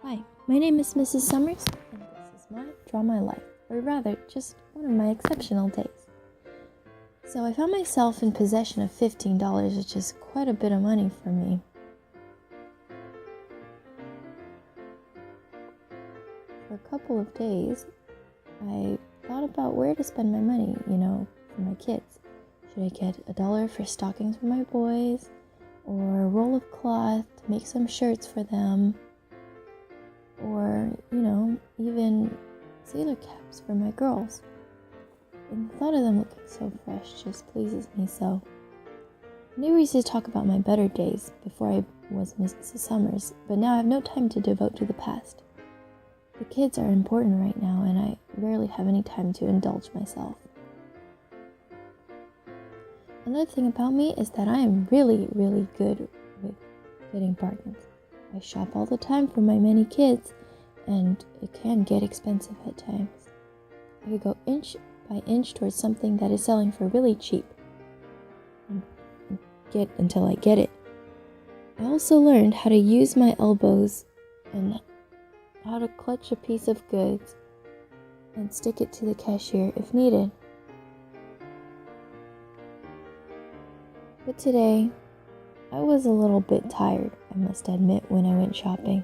Hi, my name is Mrs. Summers, and this is my Draw My Life, or rather, just one of my exceptional days. So I found myself in possession of $15, which is quite a bit of money for me. For a couple of days, I thought about where to spend my money, for my kids. Should I get $1 for stockings for my boys, or a roll of cloth to make some shirts for them, or, even sailor caps for my girls. And the thought of them looking so fresh just pleases me so. I knew we used to talk about my better days before I was Mrs. Summers, but now I have no time to devote to the past. The kids are important right now, and I rarely have any time to indulge myself. Another thing about me is that I am really, really good with getting bargains. I shop all the time for my many kids, and it can get expensive at times. I could go inch by inch towards something that is selling for really cheap and get until I get it. I also learned how to use my elbows and how to clutch a piece of goods and stick it to the cashier if needed. But today, I was a little bit tired, I must admit, when I went shopping.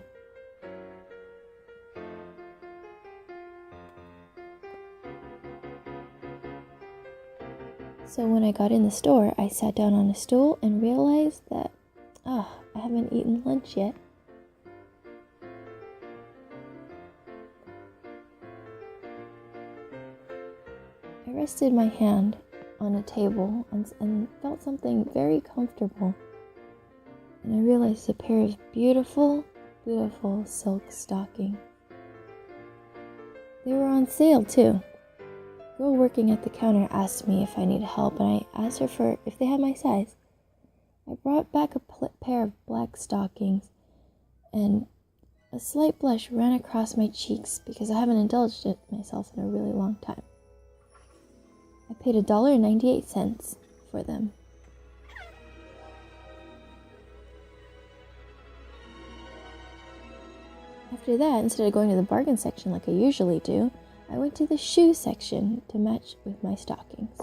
So when I got in the store, I sat down on a stool and realized that, I haven't eaten lunch yet. I rested my hand on a table and felt something very comfortable. And I realized a pair of beautiful, beautiful silk stockings. They were on sale too. A girl working at the counter asked me if I needed help, and I asked her if they had my size. I brought back a pair of black stockings, and a slight blush ran across my cheeks because I haven't indulged in myself in a really long time. I paid $1.98 for them. After that, instead of going to the bargain section like I usually do, I went to the shoe section to match with my stockings.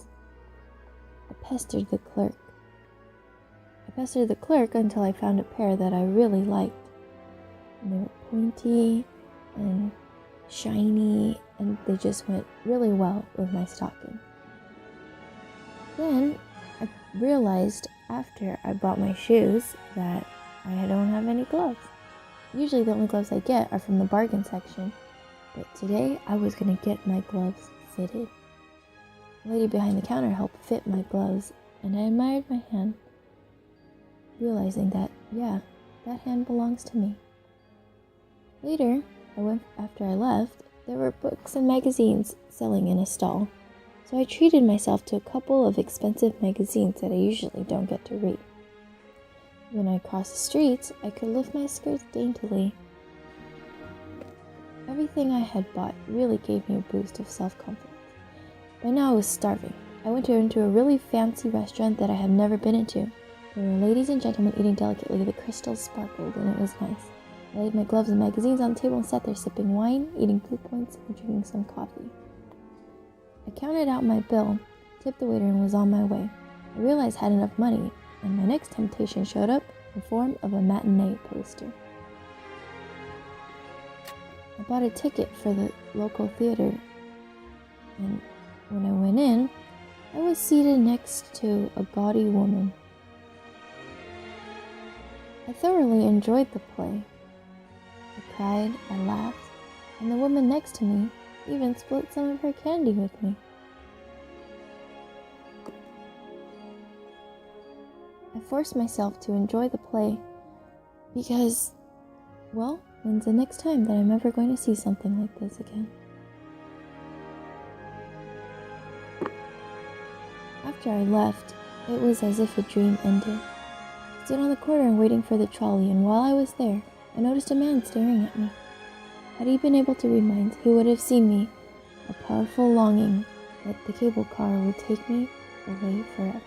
I pestered the clerk until I found a pair that I really liked. And they were pointy and shiny, and they just went really well with my stocking. Then I realized after I bought my shoes that I don't have any gloves. Usually the only gloves I get are from the bargain section, but today I was going to get my gloves fitted. The lady behind the counter helped fit my gloves, and I admired my hand, realizing that, that hand belongs to me. Later, after I left, there were books and magazines selling in a stall, so I treated myself to a couple of expensive magazines that I usually don't get to read. When I crossed the streets, I could lift my skirts daintily. Everything I had bought really gave me a boost of self-confidence. By now I was starving. I went into a really fancy restaurant that I had never been into. There were ladies and gentlemen eating delicately. The crystals sparkled, and it was nice. I laid my gloves and magazines on the table and sat there sipping wine, eating Blue Points, and drinking some coffee. I counted out my bill, tipped the waiter, and was on my way. I realized I had enough money, and my next temptation showed up in the form of a matinee poster. I bought a ticket for the local theater, and when I went in, I was seated next to a gaudy woman. I thoroughly enjoyed the play. I cried, I laughed, and the woman next to me even split some of her candy with me. I forced myself to enjoy the play because, when's the next time that I'm ever going to see something like this again? After I left, it was as if a dream ended. I stood on the corner waiting for the trolley, and while I was there, I noticed a man staring at me. Had he been able to read minds, he would have seen me, a powerful longing that the cable car would take me away forever.